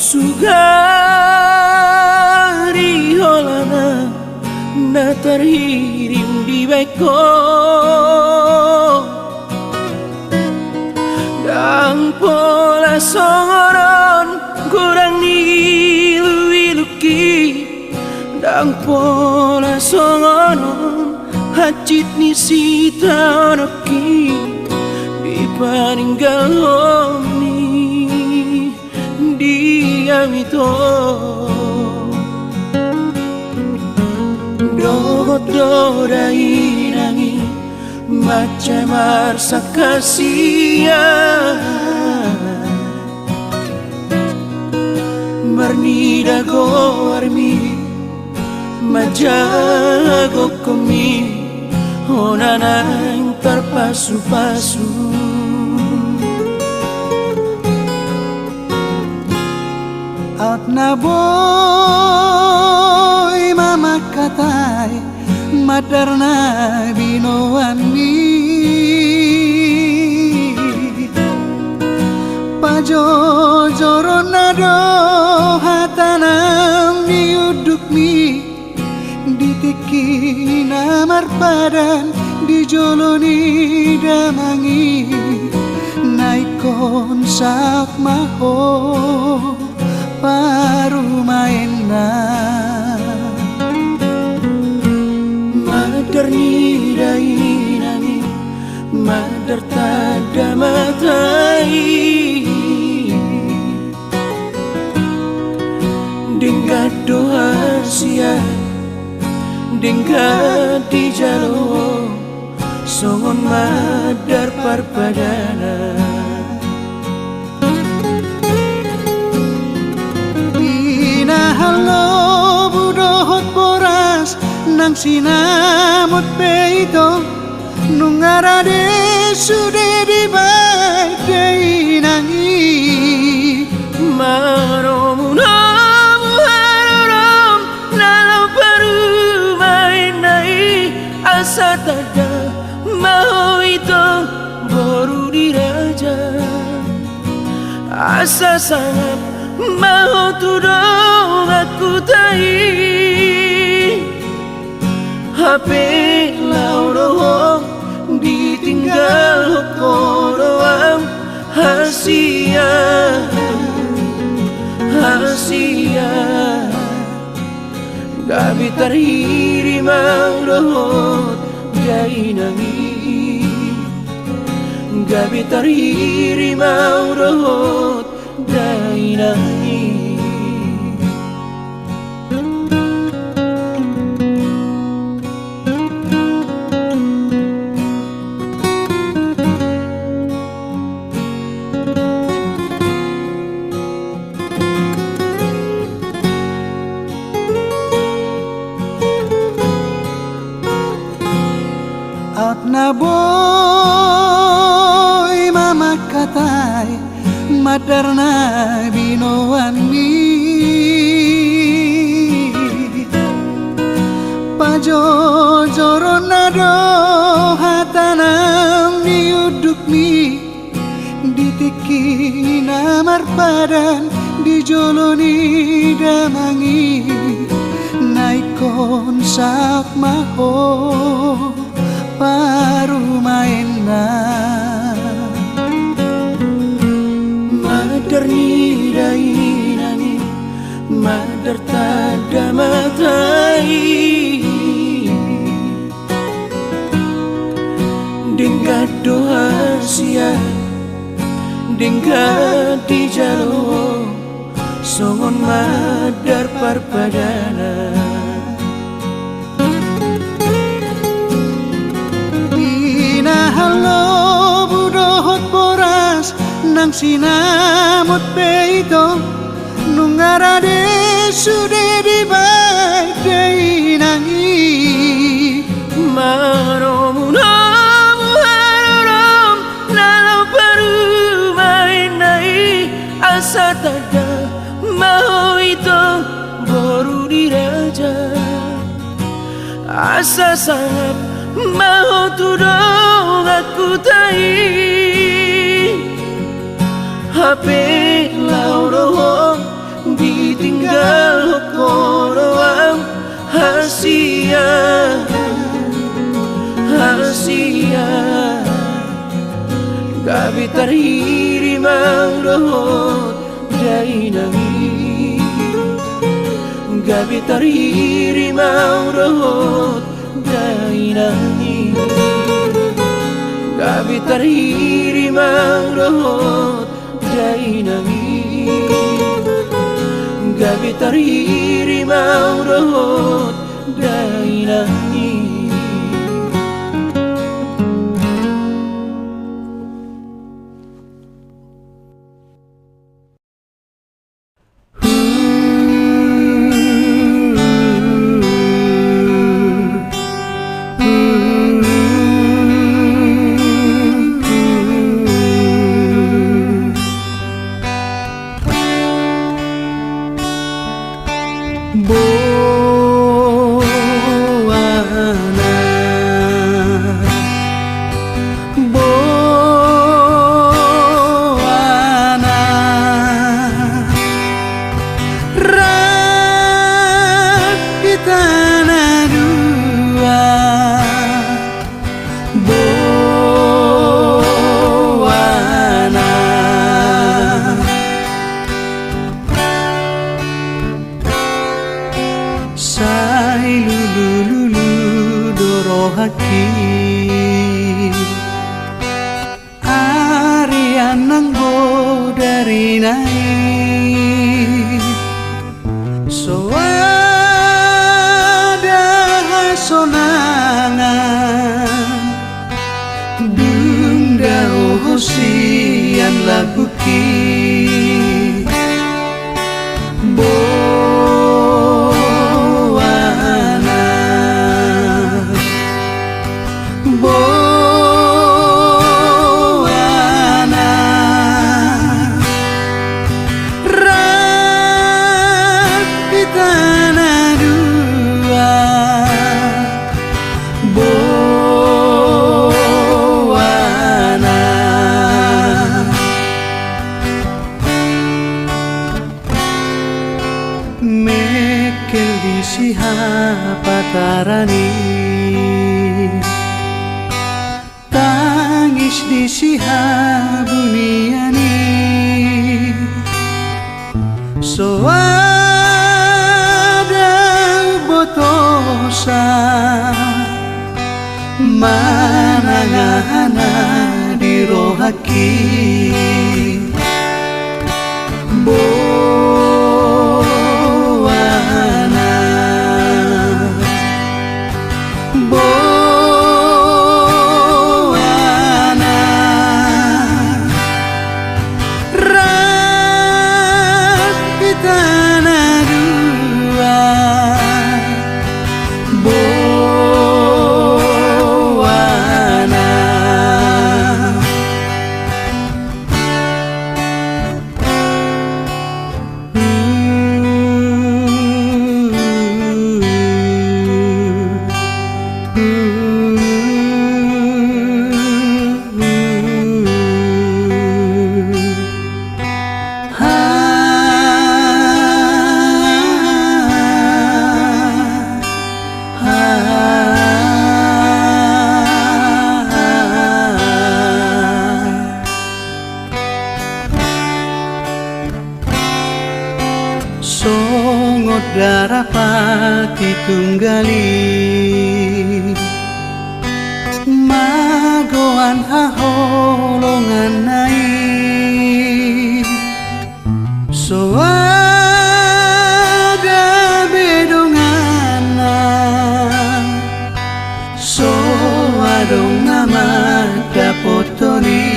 Sugari holana na terhirim di beko dan pola songoron kurang nilu-iluki dan pola songoron hacit ni sita onoki di paninggal homi diam itu dogot dodai nangi macam marsa kasihan mernida gormi majago komi honana yang terpasu-pasu out na boy mama katay madar na binoan mi pajojoro na do hatanam diuduk mi ditiki namar padan dijoloni damangi naikon sak maho baru main madar ni dai nani madar tada matai dingga doa sia dingga di jalo songon madar parpadana halo budohot boras nang sinamot peito nungarade sude di badai nangi maromu namu harom nalau baru mainai asa tada mau itu baru diraja asa sangat mau tudong aku tai HP lauroh ditinggal koroam hasia gabi terhiri mauroh jai nangi gabi terhiri mauroh jai nangi out na boy mama katay madar na binoan mi pajojoro na do hatanam diuduk mi ditiki namar padan dijoloni damangi naikon sak maho baru main madar ni dai nani madar tada matai dingga doa sia dingga di jalo songon madar parpadana halo budohot boras nang sinamot peito nungarade sude di badai nangi maromu namu harom nalau baru asa tada mau itu baru diraja asa sangat mau tudong aku tai HP lauroh ditinggal koroang hasia gabi tarhiri mauroh dai nangi gabi tarhiri mauroh dai nangi gabi tarhiri mauroh dai nangi gabi tarhiri mauroh dai nangi. Darapati tunggali magoan haholongan nai soada bedongana soadong amat dapotoni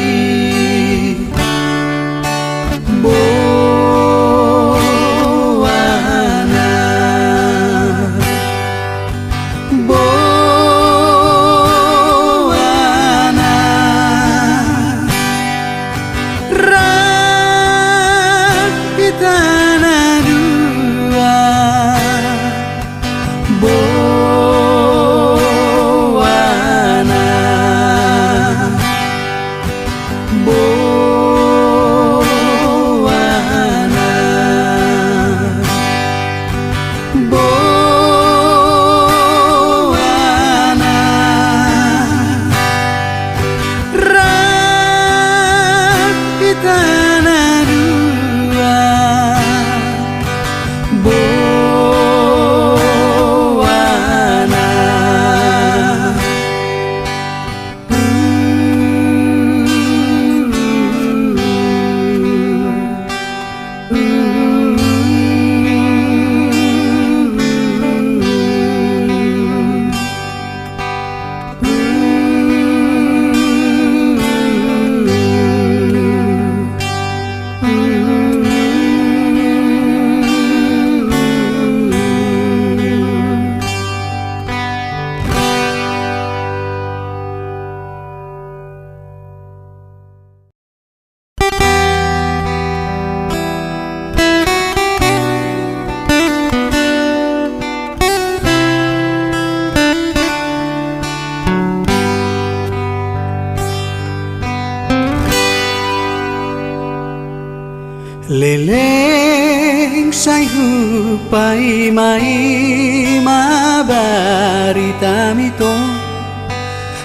Leleng say hupai mai mabarita mito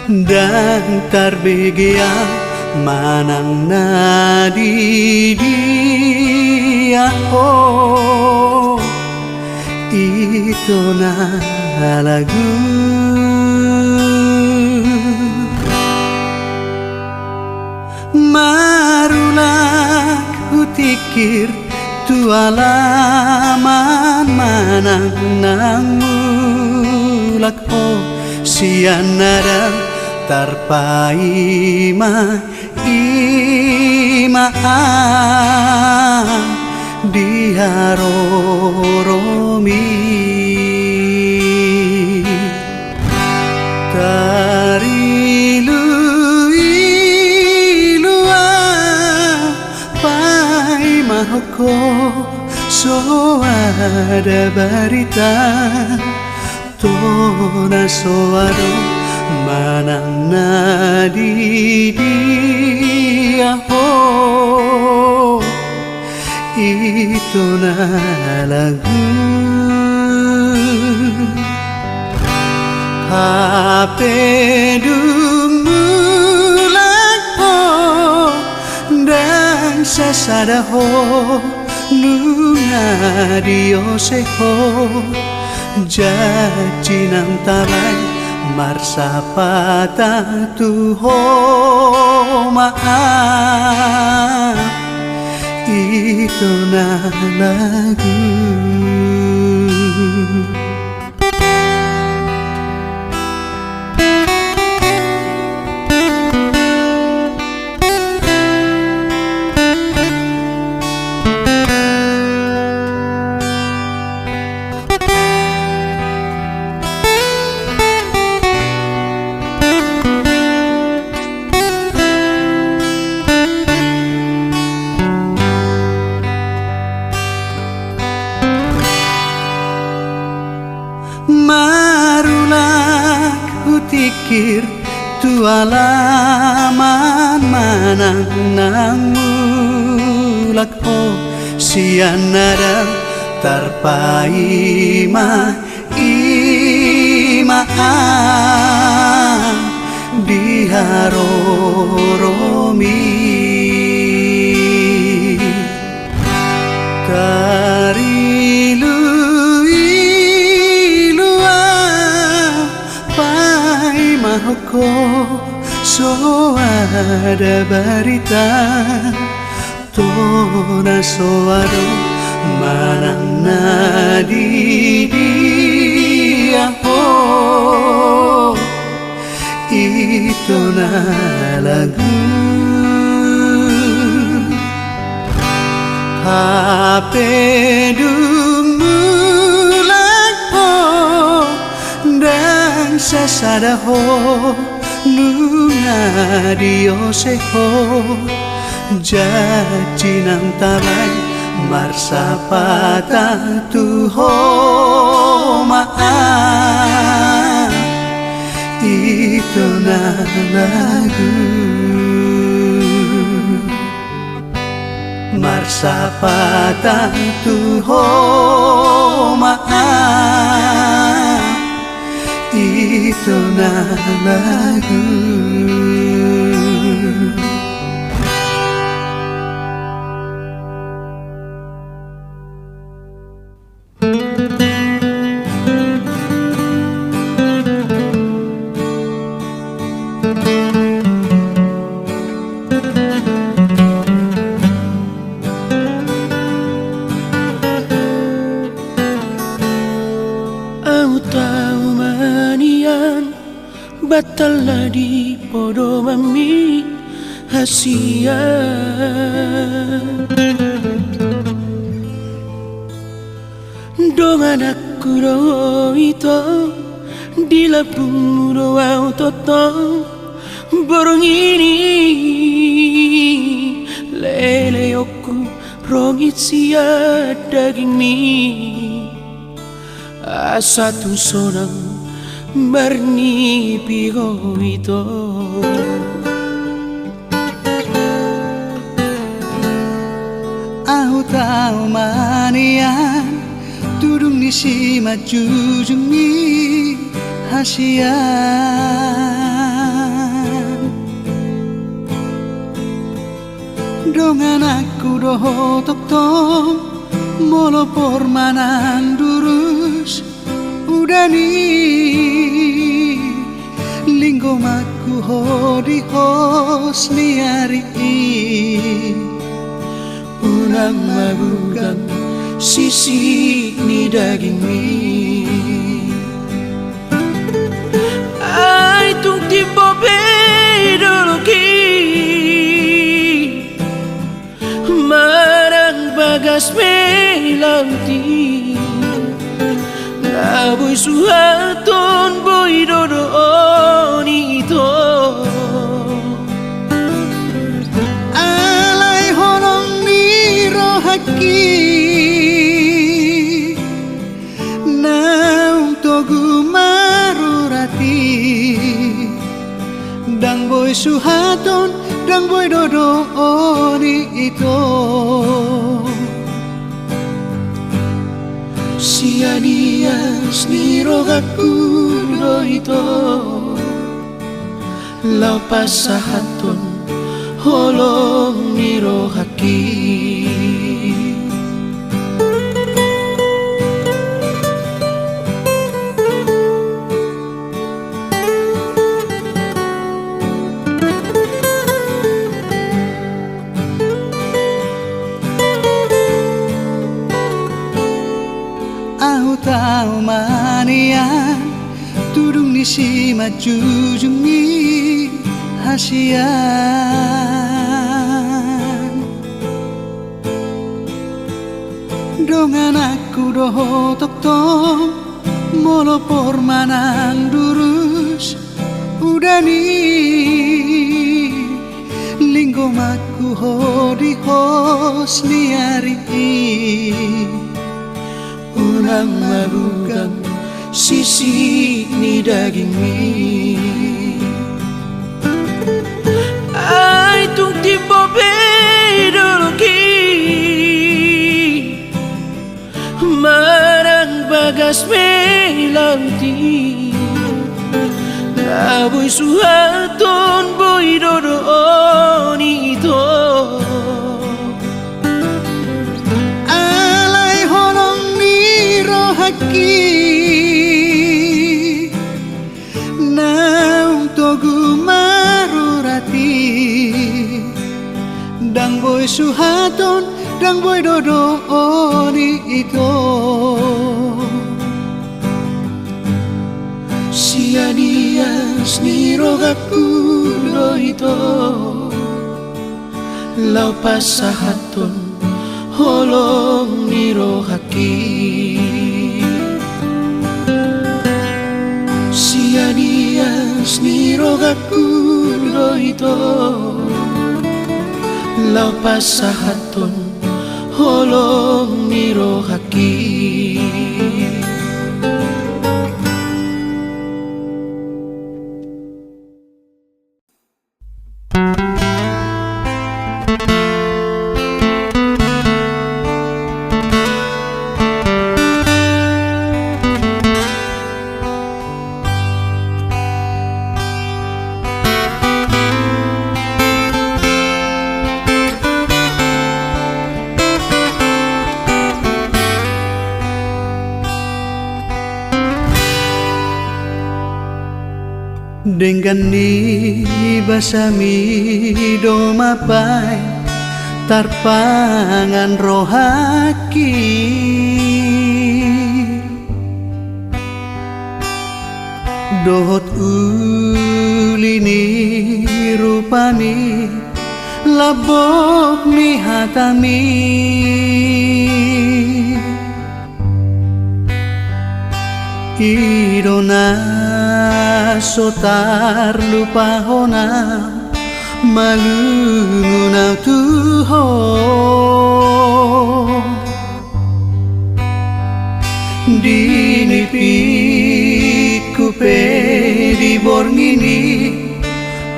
dan tarbegea manang nadi dia oh itu na lagu marulak hutikir tu alaman manang nang mulak oh sianara tarpai ma ima diharoromi tarilu ilua pai mahoko so ada berita tona soaro manang nadi dia oh itu na lagu HP dumulak oh dan sasada ho nuna dio seho jaji nang tabai marsapata tuho maaf itu na lagu marulak hutikir tu alaman manang nang mulak oh sianara tarpai ma ima diharoromi tarilu mahoko so ada berita tona soaro manang nadi dia oh itu na lagu HP dumulak oh dan sasada ho nuna dio seho jaji nang tabai marsapata tuho maaf itu na lagu marsapata tuho maaf itu na lagu batal di podo mami hasia dongan aku ro itu di lapung ro autoto borong ini lele aku rongit sia daging mi satu sorang Marni pigo ito Aku tahu manian tudung ni si majujungi hasian dongan aku doho tok tong molo pormanan durus udani linggo maku hodi hos niari unang mabugang sisik ni daging mi ay tung timbo bedoloki marang bagas melanti na boy suhaton boy dodoon ito alay honong ni rohaki naung togu marurati dang boy suhaton dang boy dodoon ito sianias ni rogaku do ito laupas sahaton holong ni rohaki tahu manian tudung ni si majujungi hasian dongan aku doho tok tong molo pormanan durus udani linggo maku hodi hos niari unang mabugang sisik ni daging mi ay tung timbo bedoloki marang bagas melanti na boy suhaton boy dodoon ito naung togu marurati dang boy suhaton dang boy dodoon ito sianias ni rogaku do ito laupas sahaton holong ni rohaki sianias ni rogaku do ito laupas sahaton holong ni rohaki dengan ni basami do mapai tarpangan rohaki dohot ulini rupani labok ni hatami irona sotar lupa hona malungunau tuho dinipi kupe di borngini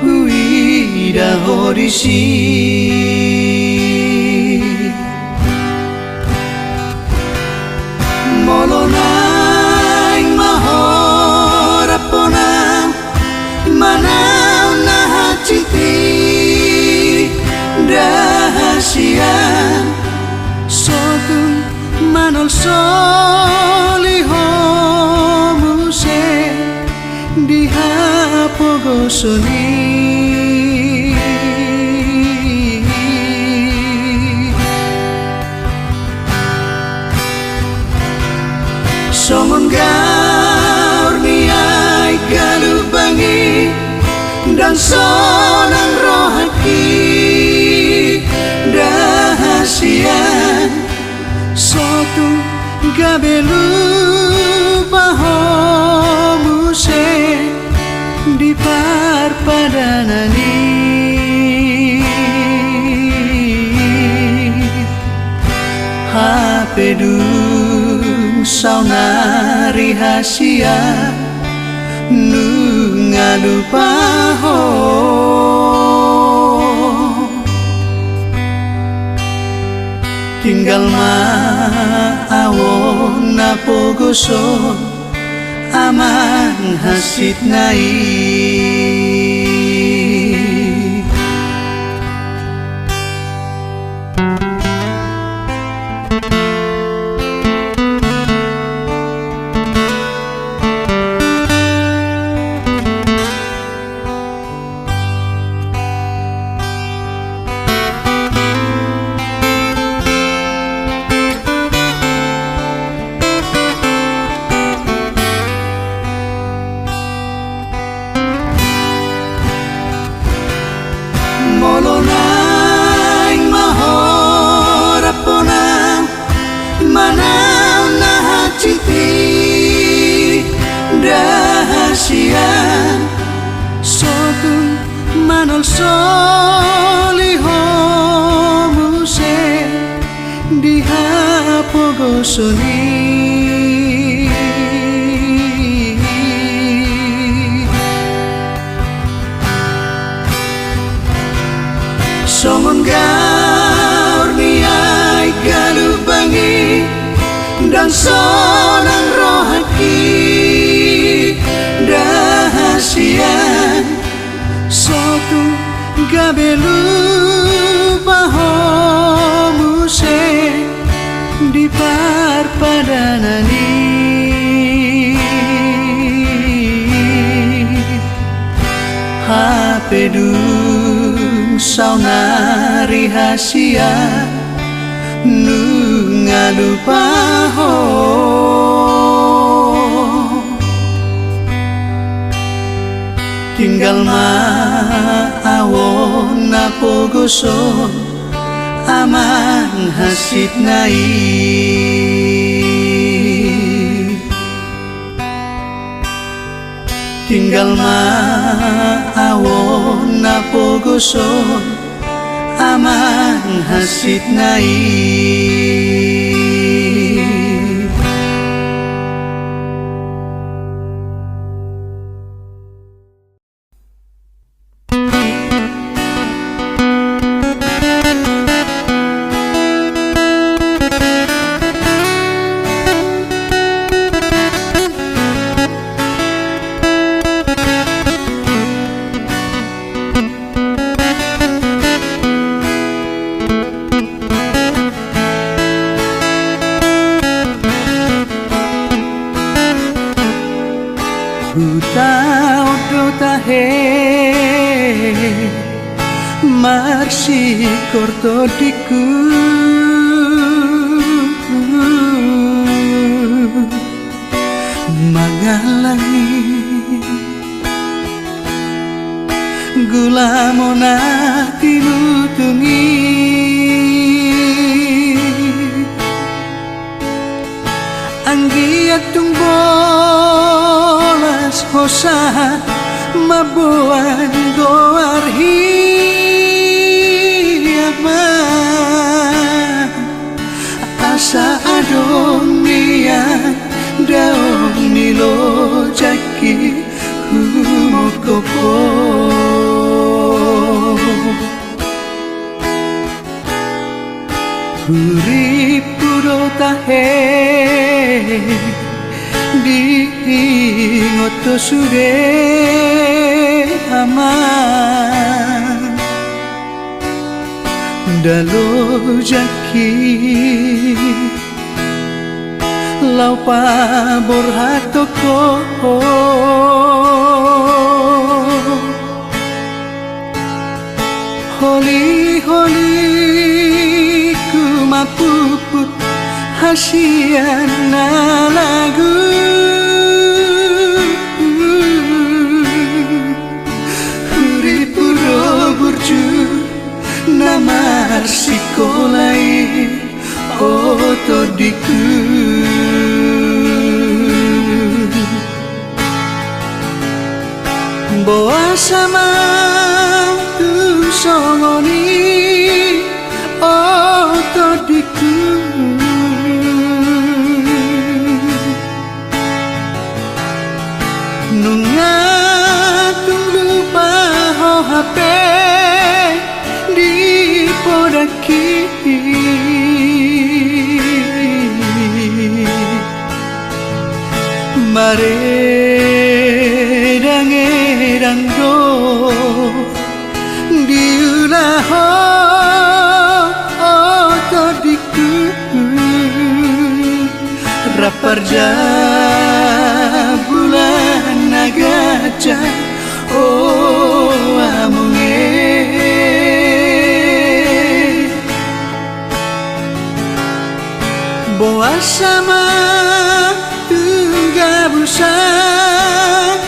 uida horisi manol soliho muse dihapogosoni songon gaur niai galubangi dan sonang rohaki dahasian sotu gabelu pahomuse di parpadanani hapedung saunari hasia nu ngalupaho tinggal maawon napogoso aman hasit nai Molonaing mahorapona manaw na hachiti dahasian sotu manol soliho muse dihapogosoni songon gaur niai galubangi dan sonang rohaki dahasian sotu gabelu pahomuse di parpadanani hapedung saunari hasia nu ngalupaho tinggal maawon napogoso aman hasit nai tinggal maawon napogoso aman hasit nai marsi korto diku mangalangi gula mona tinutungi anggiat tungbolas hosa mabuan goar hiyama asa adong niat daong nilo jaki humokopo urip puro tahe di ngoto sure aman dalo jaki lau pabor hatoko holi ku mapuput hasian na lagu Huripuro burju namar sikolai otodiku Boa sama tu songoni otodiku Nunga tunggu paho HP di podaki Mare dangerang do diulaho otodiku raparja bulan nagaja oh amunge boa sama Gabusan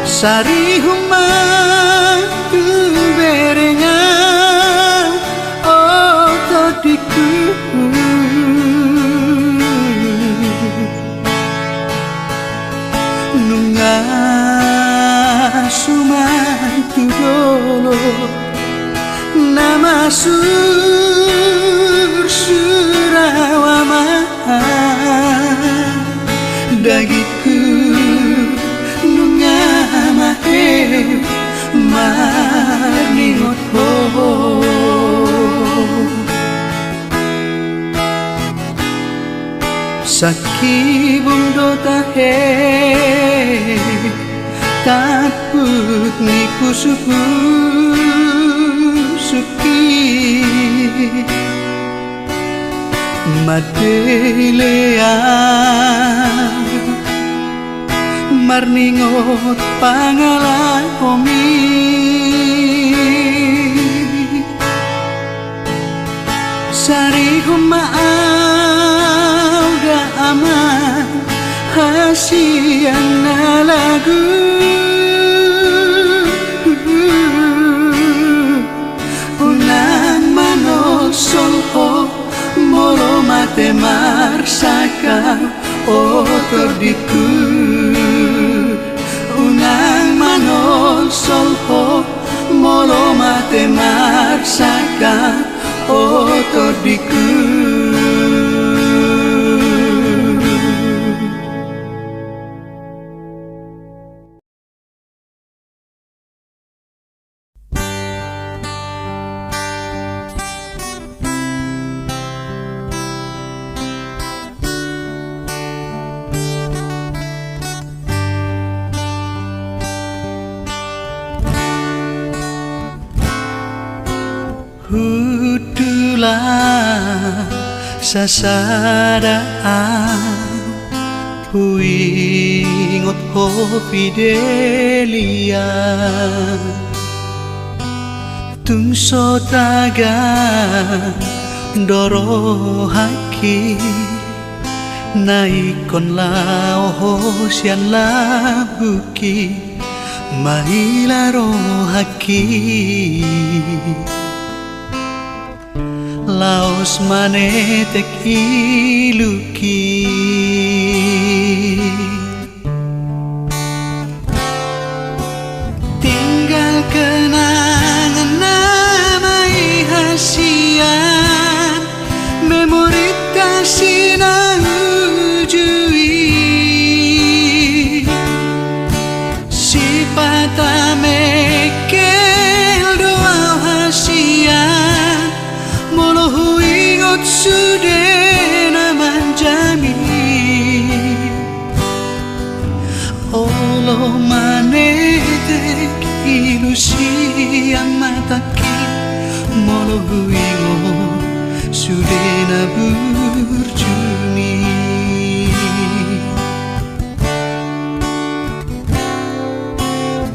Sari humang berengan otodiku Nunga sumantu dolo Nama surawama dagiku nunga mahe marningot ho Saki bundo tahe taput niku suku suki madelea marningot pangalan omi sari humaau da aman hasian na lagu solho molo mate marsaka otodiku unang manol solho molo mate marsaka otodiku Hudulah sasadaan huingot ho fidelia tungso taga doro haki naikon lao ho sian labuki mailaro haki laos manetek iluki tinggal kenangan namai hasian memori kasih na ujui sifat mekel doa hasian molo huingot sudena manjami olo manetek ilusi yang mataki molohuingo sudena burjuni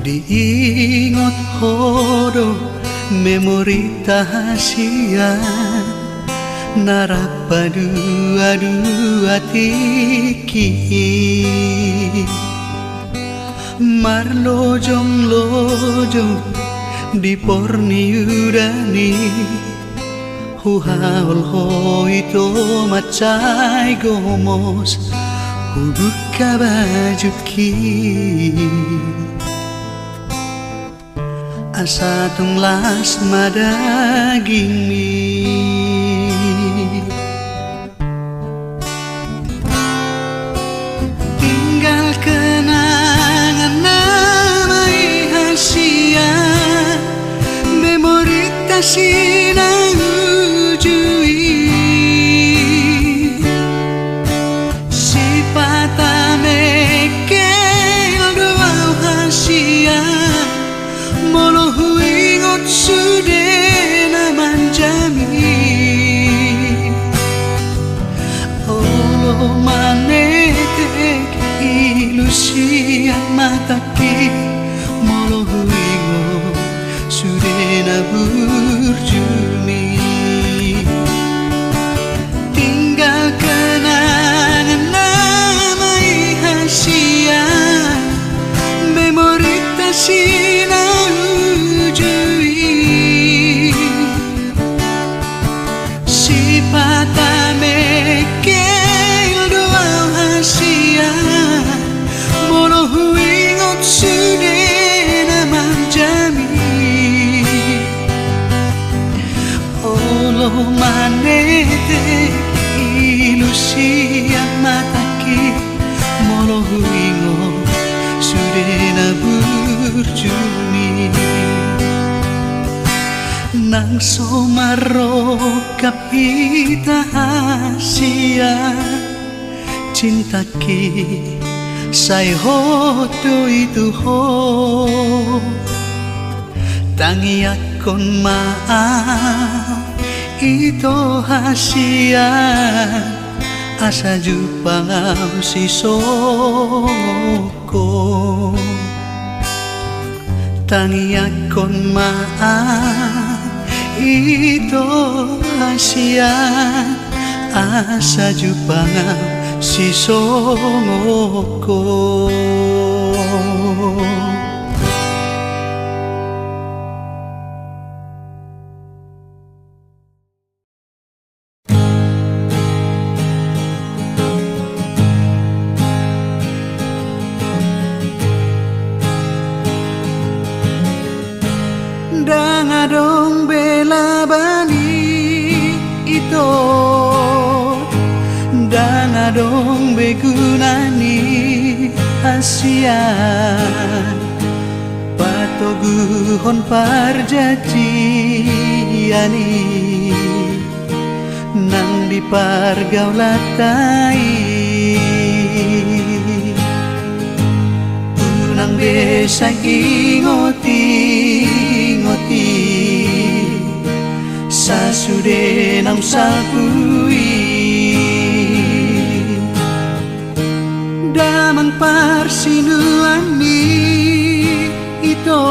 diingot hodo memori tahasia narapadu adu atiki marlojong lojong di porniudani huhaol hoito macai gomos hubuka bajuki asa tunglas madaging mi tinggal kenangan namai hasia memori tasinang ujui sipata mekel doa hasia molohuingot sudena manjami olo manetek ilusi yang mataki molohuingot sudena burjumi tinggal kenangan namai hasia memori tasina sipata mekel doa hasia molohuingot sudena manjami olo manete ilusi yang mataki molohuingot sudena burjuni nang somaro kapita hasia cintaki sai hoto itu ho tangi akon maaf itu hasia asa jupangau si soko tangi akon maaf itu hasia asa jupangau si soko dangadong bela bani itu dangadong begunani asian patoguhon parjajiani nang di pargaulatai unang desa ingoti sasudenam sapui damang parsinuami itu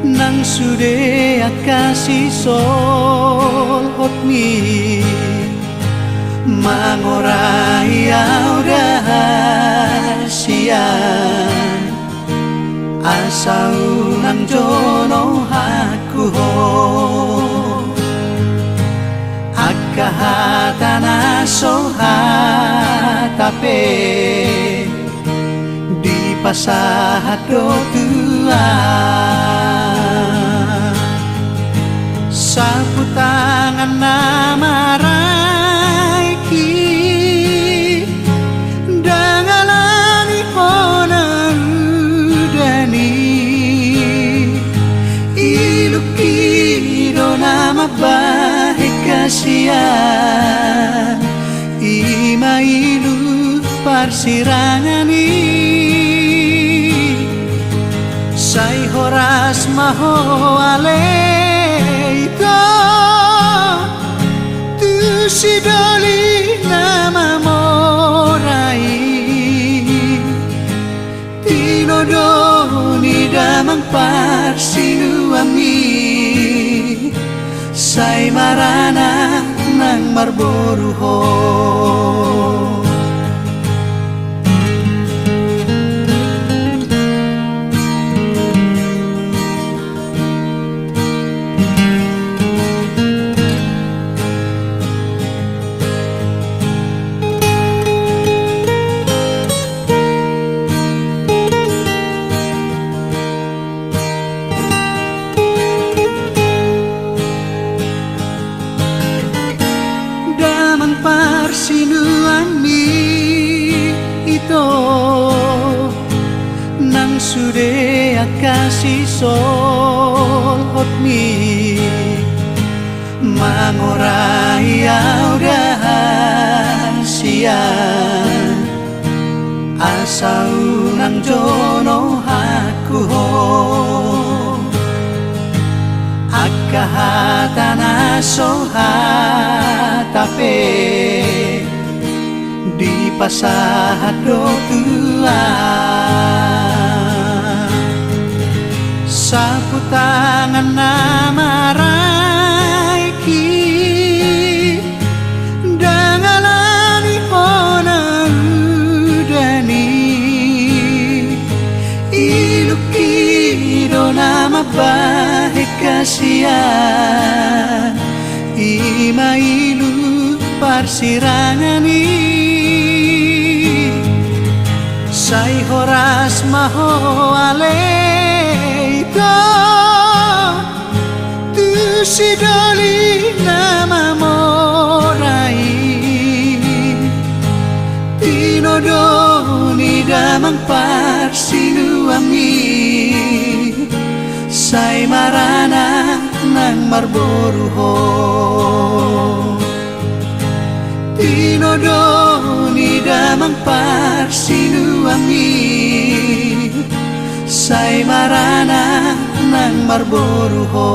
nang sude akasi sol hotmi mangorai audasian asau nang jono haku ho akahatana sohatape di pasahat do tua sapu tangan namaraiki dangalani honang ilukido nama baik kasihan ima ilu parsirangani maho ale ito tu si doli nama morai tinodoni damang parsinu ami say marana ng marboruho. Sinuami ito nang sude kasih solhot mi mangorai audahasia asau nang jono haku ho akahatana sohatape di pasahado tua sapu tangan namarai ki dangalani hona udani ilukido nama bahe kasia ima ilu parsirangani say horas maho ale ito tu si doli nama morai tinodoni damang parsinu ami say marana ng marboruho tinodoni damang parsinu ami say marana ng marboruho.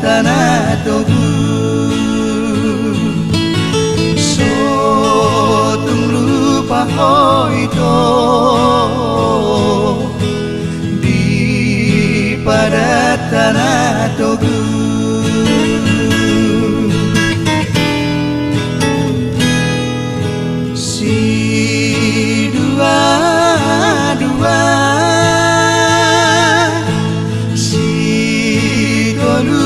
Tanah togu so tung lupa hoito di pada tanah togu si dua si dolu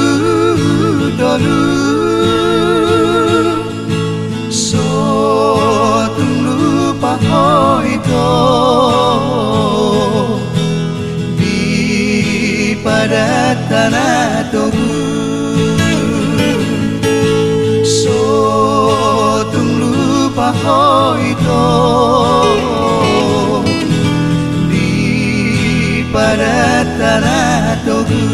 so tung lupa hoito di pada tanah togu so tung lupa hoito di pada tanah togu.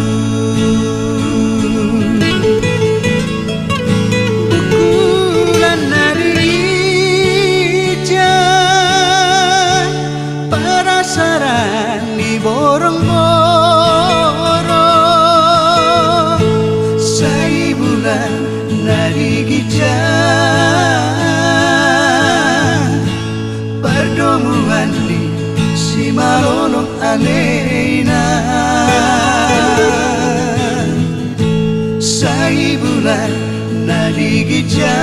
Borong-borong say bulan narigityan perdomuan ni si malolong alena Sai bulan nadigija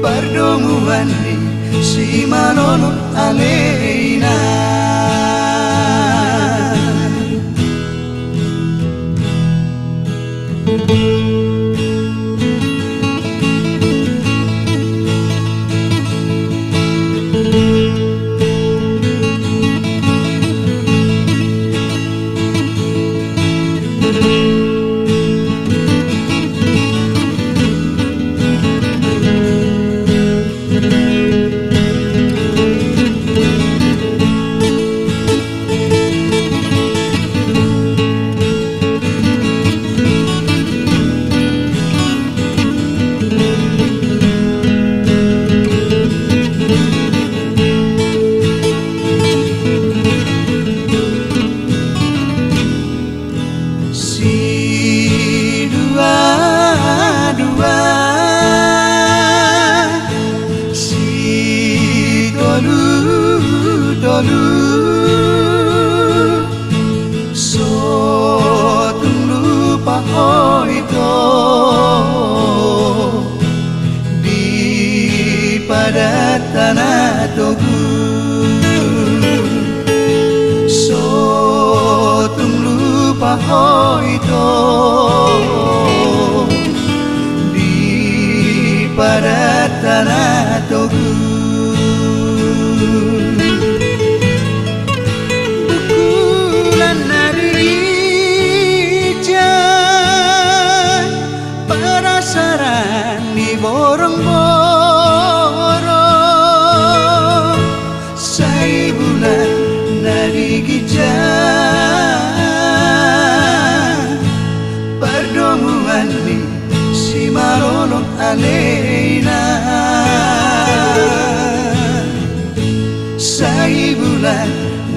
perdomuan di si malolo aleina tanah togu so tung lupa itu di pada tanah togu bukulan narija penasaran di borong-borong nadigija perdomuan ni si malolong aleina sai bulan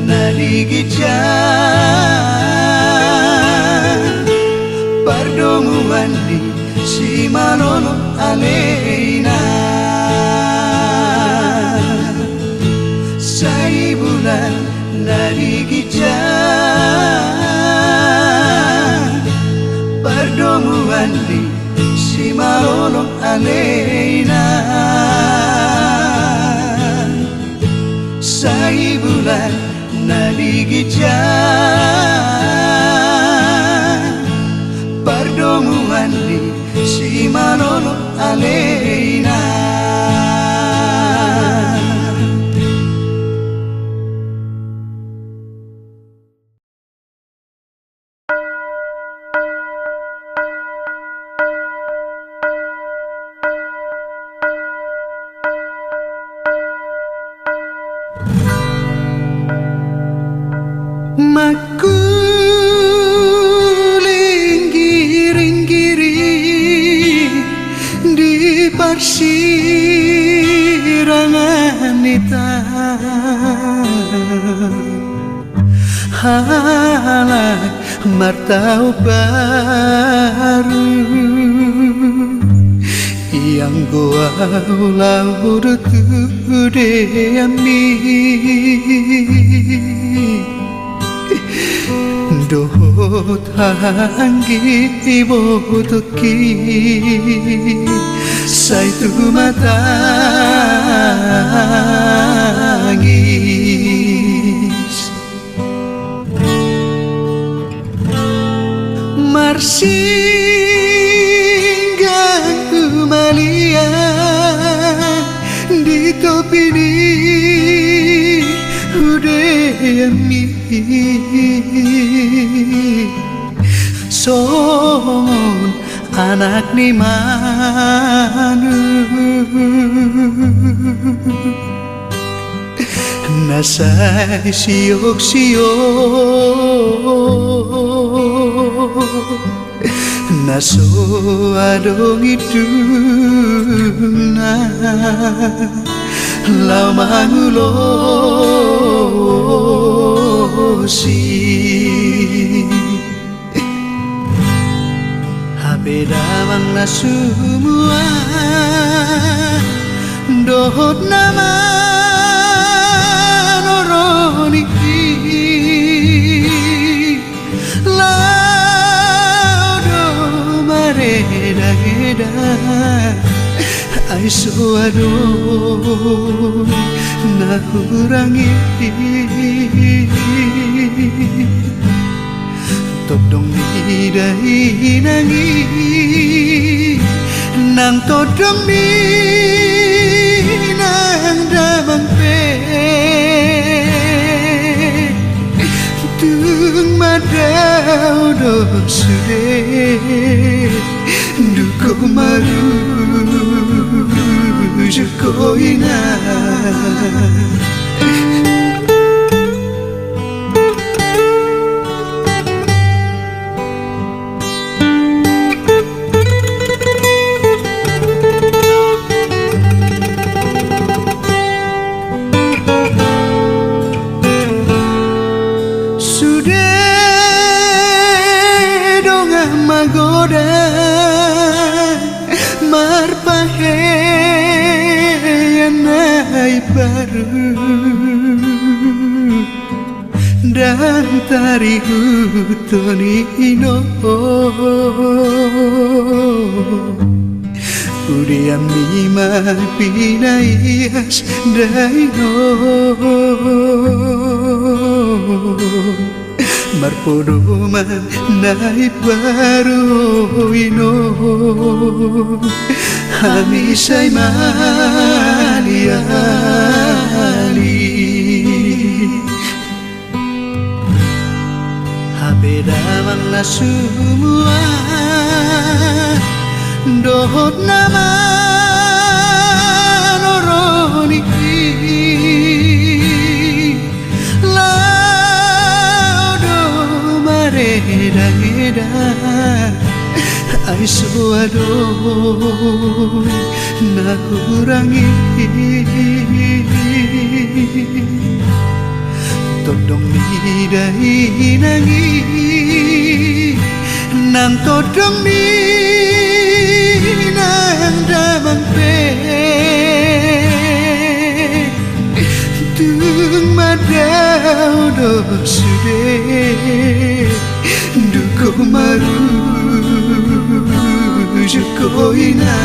nadigija perdomuan ni si malolong aleina sai bulan nadigija perdomuan di si malolong aleina sai bulan nadigija perdomuan di si malolong aleina makuling-giring di persirangan ita halak martau baru yang goa laur tude ami dohot hanggi botoki sai tu matangis marsinggang kumalia di topi ni udemi son anak ni manu nasay siyok-siyok naso adong itu na lau mangulosi habedamang na semua dohot nama noroni la ai suadon na hurangi todong ni dai nangi nang todong ni nang damang pe tung madau do sude duko maru jukoina magoda marpaheyanai baru dan tari hutonino udiam mima pinaias daino marpodoman nai baru ino hamisai maliali habedamang na semua dohot nama noroni eda ai suadon na hurangi todong ni dai nangi nang todong ni nang damang pe tung madau do sude duko maru jukoina